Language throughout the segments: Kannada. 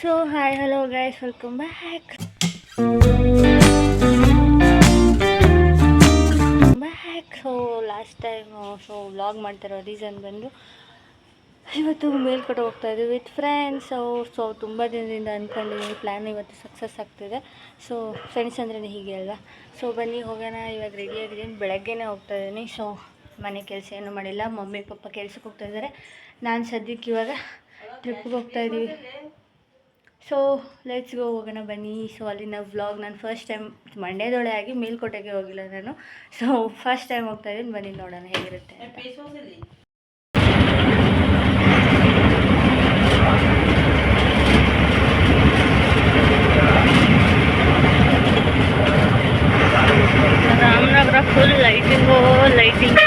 So hi hello guys, welcome back. So last time vlog ಮಾಡ್ತಿರೋ ರೀಸನ್ ಬಂದು ಇವತ್ತು ಮೇಲ್ಕೋಟೆ ಹೋಗ್ತಾಯಿದ್ವಿ ವಿತ್ ಫ್ರೆಂಡ್ಸ್. ಸೊ ತುಂಬ ದಿನದಿಂದ ಅಂದ್ಕೊಂಡಿದ್ದೀನಿ, ಪ್ಲ್ಯಾನ್ ಇವತ್ತು ಸಕ್ಸಸ್ ಆಗ್ತಿದೆ. ಸೊ ಫ್ರೆಂಡ್ಸ್ ಅಂದ್ರೇ ಹೀಗೆ ಅಲ್ವಾ. ಸೊ ಬನ್ನಿ ಹೋಗೋಣ. ಇವಾಗ ರೆಡಿ ಆಗಿದ್ದೀನಿ, ಬೆಳಗ್ಗೆನೇ ಹೋಗ್ತಾಯಿದ್ದೀನಿ. ಸೊ ಮನೆ ಕೆಲಸ ಏನೂ ಮಾಡಿಲ್ಲ, ಮಮ್ಮಿ ಪಪ್ಪ ಕೆಲ್ಸಕ್ಕೆ ಹೋಗ್ತಾಯಿದ್ದಾರೆ. ನಾನು ಸದ್ಯಕ್ಕೆ ಇವಾಗ ಟ್ರಿಪ್ಪಿಗೆ ಹೋಗ್ತಾಯಿದ್ದೀವಿ. ಸೊ ಲೆಟ್ಸ್ ಗೋ, ಹೋಗೋಣ ಬನ್ನಿ. ಸೊ ಅಲ್ಲಿನ ವ್ಲಾಗ್ ನಾನು ಫಸ್ಟ್ ಟೈಮ್ ಮಂಡ್ಯದೊಳೆ ಆಗಿ ಮೇಲ್ಕೋಟೆಗೆ ಹೋಗಿಲ್ಲ ನಾನು. ಸೊ ಫಸ್ಟ್ ಟೈಮ್ ಹೋಗ್ತಾಯಿದ್ದೀನಿ, ಬನ್ನಿ ನೋಡೋಣ ಹೇಗಿರುತ್ತೆ ಅಂತ. Ramanagara full lighting lighting.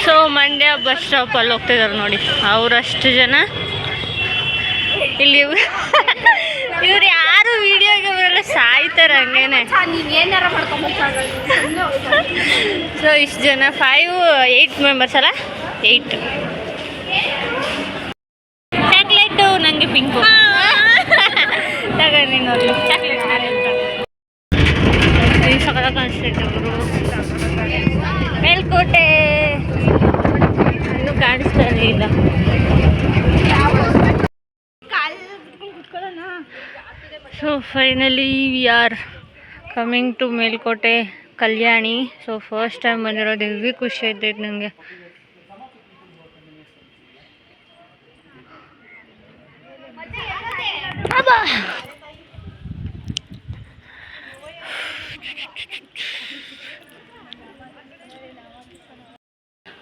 So Mandya bus ಸ್ಟಾಪಲ್ಲಿ ಹೋಗ್ತಿದ್ದಾರೆ ನೋಡಿ, ಅವರಷ್ಟು ಜನ ಇಲ್ಲಿ. ಇವ್ರು ಯಾರು ವಿಡಿಯೋಗೆ ಬರಲ್ಲ, ಸಾಯ್ತಾರೆ ಹಂಗೇನೆ. ಸೊ ಇಷ್ಟು ಜನ 8 ಮೆಂಬರ್ಸ್ ಅಲ್ಲ, 8. ಚಾಕ್ಲೇಟು ನನಗೆ ಪಿಂಕು ತಗೊಂಡು ನೋಡಿ. ಚಾಕ್ಲೇಟ್ ಸಕಲ ಕಾಣಿಸ್ತಿದ್ರು ಮೇಲ್ಕೋಟೆ. ಇನ್ನೂ ಕಾಣಿಸ್ತಾನೆ ಇಲ್ಲ. So finally we are coming to Melkote Kalyani. So first time ಬಂದಿರೋದು, ಹೆವಿ ಖುಷಿ ಆಯ್ತೈತೆ ನನಗೆ.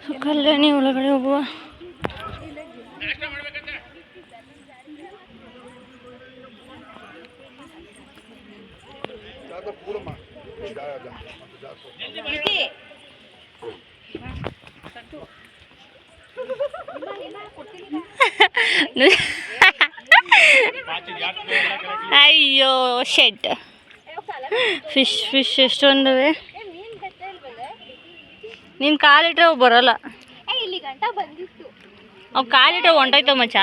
ಸೊ ಕಲ್ಯಾಣಿ ಒಳಗಡೆ ಹೋಗುವ. ಅಯ್ಯೋ ಶೆಡ್ ಫಿಶ್ ಎಷ್ಟೊಂದವೆ. ನೀನು ಕಾಲಿಟ್ರೆ ಅವು ಬರೋಲ್ಲ. ಅವು ಕಾಲಿಟ್ರೆ ಹೊಂಟೋಯ್ತವ ಮಚ್ಚ.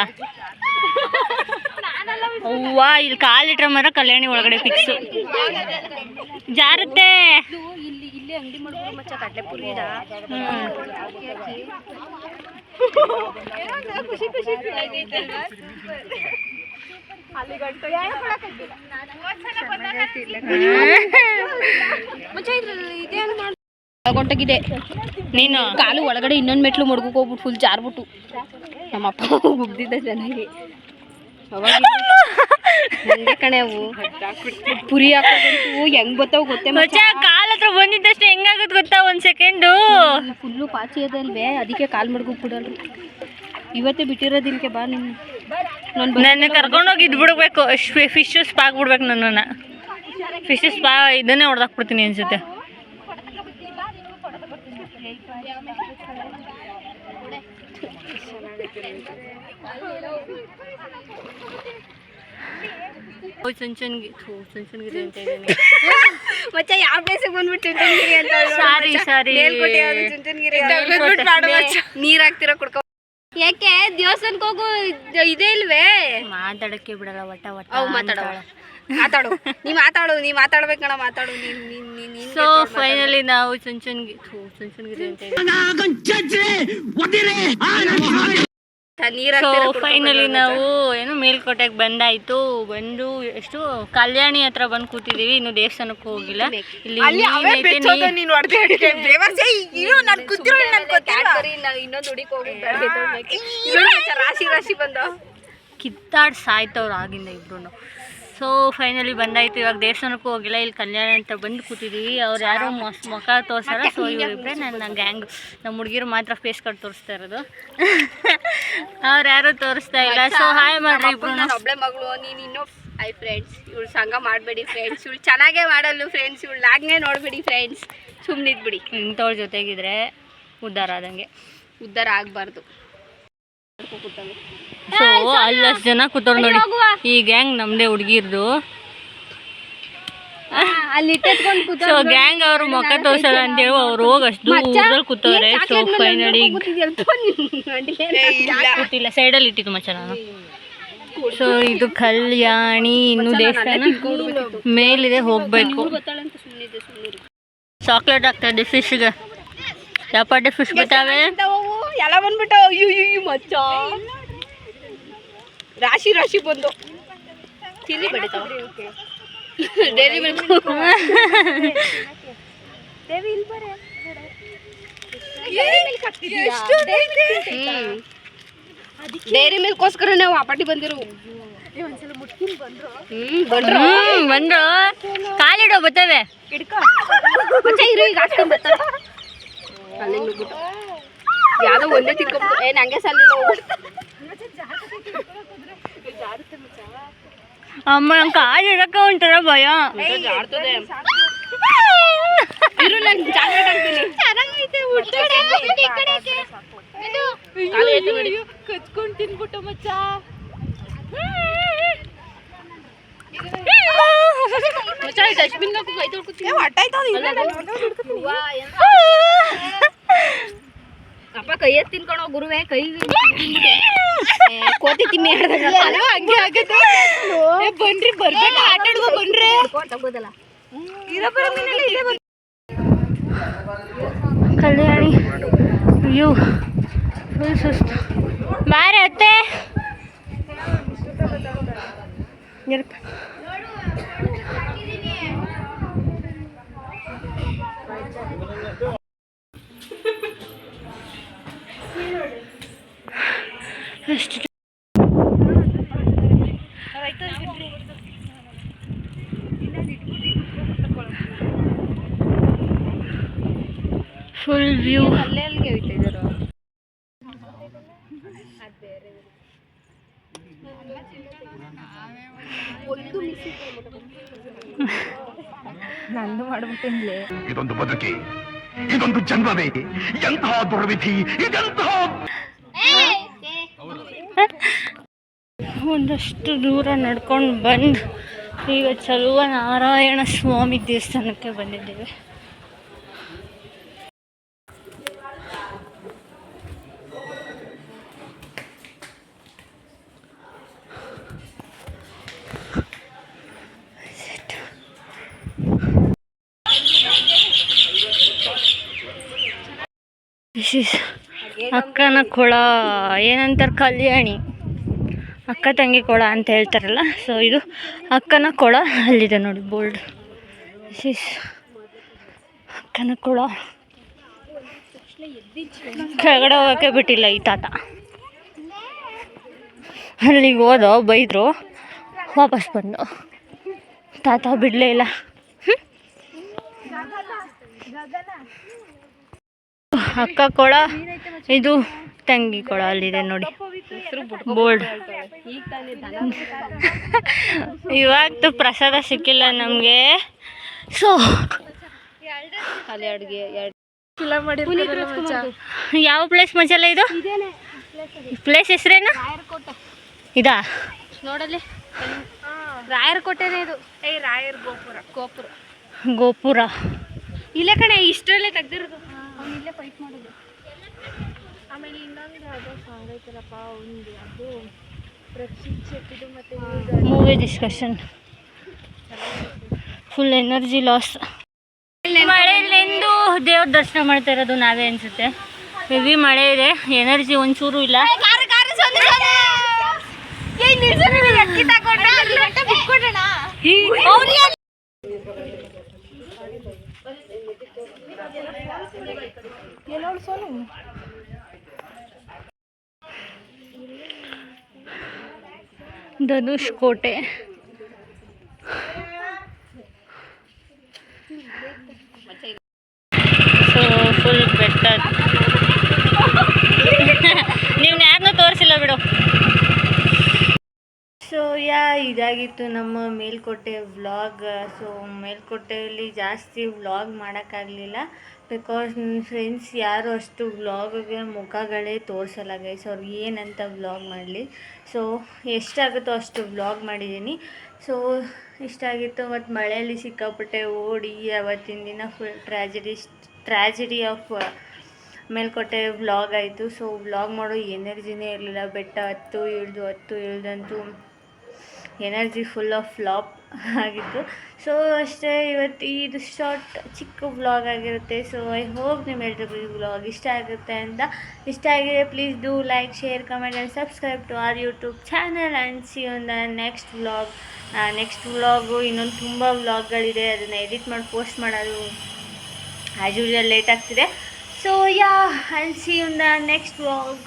ಅವ್ವ ಇಲ್ಲಿ ಕಾಲಿಟ್ರೆ ಮರ ಕಲ್ಯಾಣಿ ಒಳಗಡೆ ಫಿಕ್ಸು. ಜಾರುತ್ತೆ. ಅಂಗಡಿ ಮಾಡ್ಬೋದು ಮಚ್ಚ, ಕಡ್ಲೆಪುರಿ. ಹೊಂಟೋಗಿದೆ ನೀನು ಕಾಲು ಒಳಗಡೆ ಇನ್ನೊಂದು ಮೆಟ್ಲು ಮಡ್ಕೋಕ್ ಹೋಗ್ಬಿಟ್ಟು ಫುಲ್ ಜಾರ್ಬಿಟ್ಟು ನಮ್ಮಪ್ಪ ಮುಗ್ದಿದ್ದ ಚೆನ್ನಾಗಿ. ಕಣೆ ಅವು ಪುರಿ ಹಾಕೋದಂತೂ ಹೆಂಗ್ ಬರ್ತಾವ ಗೊತ್ತೇ ಮಚ್ಚ. ಕಾಲ್ ಹತ್ರ ಬಂದಿದ್ದಷ್ಟು ಹೆಂಗಾಗತ್ ಗೊತ್ತಾ, 1 ಸೆಕೆಂಡು ಫುಲ್ಲು ಪಾಚಿ ಅದಲ್ವೇ, ಅದಕ್ಕೆ ಕಾಲು ಮಡ್ಕೋಕ್ ಬಿಡಲ್ರಿ. ಇವತ್ತೇ ಬಿಟ್ಟಿರೋದಿಲ್ಕೆ ಬಾ. ನನ್ನ ಕರ್ಕೊಂಡೋಗಿ ಇದ್ಬಿಡ್ಬೇಕು, ಫಿಶ್ ಸ್ಪಾ ಆಗ್ಬಿಡ್ಬೇಕು. ನನ್ನನ್ನು ಫಿಶ್ ಸ್ಪಾ ಇದನ್ನೇ ಹೊಡೆದಾಕ್ಬಿಡ್ತೀನಿ ಅನ್ಸುತ್ತೆ. ಚುಂಚನಗಿರಿ ಅಂತ ಇದ್ದೀನಿ ಮಚ್ಚ. ಯಾವ ಪ್ಲೇಸಿಗೆ ಬಂದ್ಬಿಟ್ಟು ಚುಂಚನಗಿರಿ ಅಂತ. ಸಾರಿ ನೀರ್ ಹಾಕ್ತಿರ ಕುಡ್ಕೊ. ಯಾಕೆ ದೇವಸ್ಥಾನಕ್ಕೆ ಹೋಗು, ಇದೇ ಇಲ್ವೇ? ಮಾತಾಡಕ್ಕೆ ಬಿಡಲ್ಲ. ಮಾತಾಡು ನೀ ಮಾತಾಡ್ಬೇಕಣ್ಣ, ಮಾತಾಡು ನೀನ್. ಸೊ ಫೈನಲಿ ನಾವು ಚುಂಚನಗಿರಿ ಅಂತ ಸೊ ಫೈನಲಿ ನಾವು ಏನು ಮೇಲ್ಕೋಟೆಗೆ ಬಂದಾಯಿತು. ಬಂದು ಎಷ್ಟು ಕಲ್ಯಾಣಿ ಹತ್ರ ಬಂದು ಕೂತಿದ್ದೀವಿ, ಇನ್ನು ದೇವಸ್ಥಾನಕ್ಕೆ ಹೋಗಿಲ್ಲ. ಇಲ್ಲಿ ರಾಶಿ ಬಂದ ಕಿತ್ತಾಡ್ ಸಾಯ್ತವ್ರು ಆಗಿಂದ ಇಬ್ರು. ಸೊ ಫೈನಲಿ ಬಂದಾಯಿತು. ಇವಾಗ ದೇವಸ್ಥಾನಕ್ಕೂ ಹೋಗಿಲ್ಲ, ಇಲ್ಲಿ ಕಲ್ಯಾಣ ಅಂತ ಬಂದು ಕೂತಿದ್ದೀವಿ. ಅವ್ರು ಯಾರೋ ಮುಖ ತೋರಿಸಲ್ಲ. ಸೊ ಇವರಿಬ್ಬರೇ ನನ್ನ ಗ್ಯಾಂಗ್. ನಮ್ಮ ಹುಡುಗಿರು ಮಾತ್ರ ಫೇಸ್ ಕಟ್ ತೋರಿಸ್ತಾ ಇರೋದು, ಅವ್ರು ಯಾರು ತೋರಿಸ್ತಾ ಇಲ್ಲ. ಸೊ ಹಾಯ್ ಮಾಡ್ರಿ ಇಬ್ರು. ಒಬ್ಳೆ ಮಗಳು, ನೀನು ಇನ್ನೂ ಹಾಯ್ ಫ್ರೆಂಡ್ಸ್. ಇವಳು ಸಂಘ ಮಾಡಬೇಡಿ ಫ್ರೆಂಡ್ಸ್, ಇವಳು ಚೆನ್ನಾಗೇ ಮಾಡಲ್ಲು ಫ್ರೆಂಡ್ಸ್, ಇವಳು ಲಾಗ್ನೇ ನೋಡಬೇಡಿ ಫ್ರೆಂಡ್ಸ್, ಸುಮ್ಮನಿದ್ಬಿಡಿ. ಇಂಥವ್ರ ಜೊತೆಗಿದ್ರೆ ಉದ್ಧಾರ ಆದಂಗೆ. ಉದ್ಧಾರ ಆಗಬಾರ್ದು. ಕೂತಾವೆ ಸೊ ಅಲ್ಲಷ್ಟು ಜನ ಕೂತವ್ರು ನೋಡಿ. ಈ ಗ್ಯಾಂಗ್ ನಮ್ಮದೇ ಹುಡುಗಿರ್ದು. ಸೊ ಗ್ಯಾಂಗ್ ಅವರು ಮುಖ ತೋರ್ಸಲ್ಲ ಅಂತೇಳಿ ಅವ್ರು ಹೋಗಿ ಅಷ್ಟು ದೂರದಲ್ಲಿ ಕೂತವ್ರೆ. ಸೊ ಫೈನಲಿ ಗೊತ್ತಿಲ್ಲ, ಸೈಡಲ್ಲಿ ಇಟ್ಟಿದ್ದು ಮಚ್ಚ ನಾನು. ಸೊ ಇದು ಕಲ್ಯಾಣಿ, ಇನ್ನು ದೇವಸ್ಥಾನ ಮೇಲಿದೆ, ಹೋಗ್ಬೇಕು. ಚಾಕ್ಲೇಟ್ ಆಗ್ತದೆ ಫಿಶ್ಗೆ. ಚಪಾಟಿ ಫಿಶ್ ಬರ್ತಾವೆ ಎಲ್ಲ ಬಂದ್ಬಿಟ್ಟು. ಅಯ್ಯೋ ಮಚ್ಚ ರಾಶಿ ರಾಶಿ ಬಂದು ತಿಳಿ ಬಡಿತಾವ. ಡೈರಿ ಮಿಲ್ಕ್ ಡೈರಿ ಮಿಲ್ಕ್ಗೋಸ್ಕರ ನಾವು ಆಪಾಟಿ ಬಂದಿರು. ಬಂದ್ರು ಕಾಲಿಡೋ ಬರ್ತವೆ. ಯಾವ್ದೋ ಒಂದೇ ತಿಳ್ಕೊಂಡ್ಬಿಟ್ಟು ನಂಗೆ ಸಾಲಿಲ್ಲ. ಅಮ್ಮ ನಂಗೆ ಕಾಲು ಇಡಕ್ಕೆ ಒಂಥರ ಭಯ. ಜಾಡ್ತದೆ. ಕಚ್ಕೊಂಡು ತಿನ್ಬಿಟ್ಟು ಮಚ್ಚ. ಅಪ್ಪ ಕೈ ಎತ್ತಿ ತಿನ್ಕೊಳೋ ಗುರುವೆ. ಕೈ ಕೋತಿ ತಿಮ್ಮಿ ಬನ್ರಿ ಬರ್ಬೇಕು ಆಟ ಆಡುವ ಬನ್ರಿ. ಕಲ್ಯಾಣಿ ವ್ಯೂ ಫುಲ್ ಸುಸ್ತು. ಬಾರೆ ಅತ್ತೆ ಎಷ್ಟು ಫುಲ್ ವ್ಯೂ. ನಂದು ಮಾಡ್ಬಿಟ್ಟಿನ್ಲೆ. ಇದೊಂದು ಬದುಕಿ, ಇದೊಂದು ಜನ್ಮವೇ, ಎಂತಹ ದುರ್ವಿಧಿ ಇದೆಂತಹ. ಒಂದಷ್ಟು ದೂರ ನಡ್ಕೊಂಡು ಬಂದು ಈಗ ಚಲುವ ನಾರಾಯಣ ಸ್ವಾಮಿ ದೇವಸ್ಥಾನಕ್ಕೆ ಬಂದಿದ್ದೇವೆ. ಅಕ್ಕನ ಕೊಳ ಏನಂತಾರೆ, ಕಲ್ಯಾಣಿ ಅಕ್ಕ ತಂಗಿ ಕೊಳ ಅಂತ ಹೇಳ್ತಾರಲ್ಲ. ಸೊ ಇದು ಅಕ್ಕನ ಕೊಳ, ಅಲ್ಲಿದೆ ನೋಡಿ ಬೋಲ್ಡ್. ಅಕ್ಕನ ಕೊಳ. ಕೆಳಗಡೆ ಹೋಗೋಕ್ಕೆ ಬಿಟ್ಟಿಲ್ಲ ಈ ತಾತ. ಅಲ್ಲಿಗೆ ಹೋದೋ ಬೈದರು, ವಾಪಸ್ ಬಂದು ತಾತ ಬಿಡಲೇ ಇಲ್ಲ. ಅಕ್ಕ ಕೊಳ, ಇದು ತಂಗಿ ಕೊಳ, ಅಲ್ಲಿದೆ ನೋಡಿ ಬೋರ್ಡ್. ಇವಾಗ್ತು ಪ್ರಸಾದ ಸಿಕ್ಕಿಲ್ಲ ನಮಗೆ. ಸೊ ಯಾವ ಪ್ಲೇಸ್ ಮಜಲ್ಲ ಇದು? ಪ್ಲೇಸ್ ಹೆಸರೇನು? ಇದಾ ನೋಡಲ್ಲಿ ರಾಯರ ಕೋಟೆನೇ ಇದು. ರಾಯರ ಗೋಪುರ. ಗೋಪುರ ಗೋಪುರ ಇಲ್ಲೇ ಕಣೆ, ಇಷ್ಟರಲ್ಲೇ ತೆಗ್ದಿರೋದು. ಅವ್ನು ಇಲ್ಲೇ ಫೈಟ್ ಮಾಡೋದು. ಆಮೇಲೆ ಇನ್ನೊಂದು ಅದು ಸಾಂಗ್ ಐತಲ್ಲಪ್ಪ, ಒಂದು ಅದು ರಕ್ಷಿತ್ ಶೆಟ್ಟಿದು ಮತ್ತು movie discussion. Full energy loss. ಮಳೆಯಲ್ಲಿಂದು ದೇವ್ರ ದರ್ಶನ ಮಾಡ್ತಾ ಇರೋದು ನಾವೇ ಅನಿಸುತ್ತೆ. ಹೆವಿ ಮಳೆ ಇದೆ, ಎನರ್ಜಿ ಒಂಚೂರು ಇಲ್ಲ. ಧನುಷ್ ಕೋಟೆ. ಸೊ ಫುಲ್ ಬೆಟ್ಟ. ನೀವು ಯಾರನ್ನೂ ತೋರಿಸಿಲ್ಲ ಬಿಡು. ಸೊ ಇದಾಗಿತ್ತು ನಮ್ಮ ಮೇಲ್ಕೋಟೆ ವ್ಲಾಗ್. ಸೊ ಮೇಲ್ಕೋಟೆಯಲ್ಲಿ ಜಾಸ್ತಿ ವ್ಲಾಗ್ ಮಾಡೋಕ್ಕಾಗಲಿಲ್ಲ. ಬಿಕಾಸ್ ನನ್ನ ಫ್ರೆಂಡ್ಸ್ ಯಾರು ಅಷ್ಟು ವ್ಲಾಗ್ಗೆ ಮುಖಗಳೇ ತೋರಿಸಲ್ಲ ಗೈಸ್. ಅವ್ರಿಗೆ ಏನಂತ ವ್ಲಾಗ್ ಮಾಡಲಿ. ಸೊ ಎಷ್ಟಾಗುತ್ತೋ ಅಷ್ಟು ವ್ಲಾಗ್ ಮಾಡಿದ್ದೀನಿ. ಸೊ ಇಷ್ಟ ಆಗಿತ್ತು. ಮತ್ತು ಮಳೆಯಲ್ಲಿ ಸಿಕ್ಕಾಪಟ್ಟೆ ಓಡಿ ಅವತ್ತಿನ ದಿನ full tragedy of Melkote vlog ಆಯಿತು. ಸೊ ವ್ಲಾಗ್ ಮಾಡೋ ಎನರ್ಜಿನೇ ಇರಲಿಲ್ಲ. ಬೆಟ್ಟ ಹತ್ತು ಇಳ್ದಂತೂ ಎನರ್ಜಿ ಫುಲ್ ಆಫ್ ಫ್ಲಾಪ್ ಆಗಿತ್ತು. ಸೊ ಅಷ್ಟೇ, ಇವತ್ತು ಇದು ಶಾರ್ಟ್ ಚಿಕ್ಕ ವ್ಲಾಗ್ ಆಗಿರುತ್ತೆ. ಸೊ ಐ ಹೋಪ್ ನಿಮ್ಮೆಲ್ಲರಿಗೂ ಈ ವ್ಲಾಗ್ ಇಷ್ಟ ಆಗುತ್ತೆ ಅಂತ. ಇಷ್ಟ ಆಗಿದೆ please do like, share, comment and subscribe to our YouTube channel and see on the next vlog. Next vlog ಇನ್ನೊಂದು ತುಂಬ ವ್ಲಾಗ್ಗಳಿದೆ. ಅದನ್ನು ಎಡಿಟ್ ಮಾಡಿ ಪೋಸ್ಟ್ ಮಾಡೋದು ಆ್ಯಸ್ ಯೂಶುವಲ್ ಲೇಟ್ ಆಗ್ತಿದೆ. So yeah, and see on the next vlog.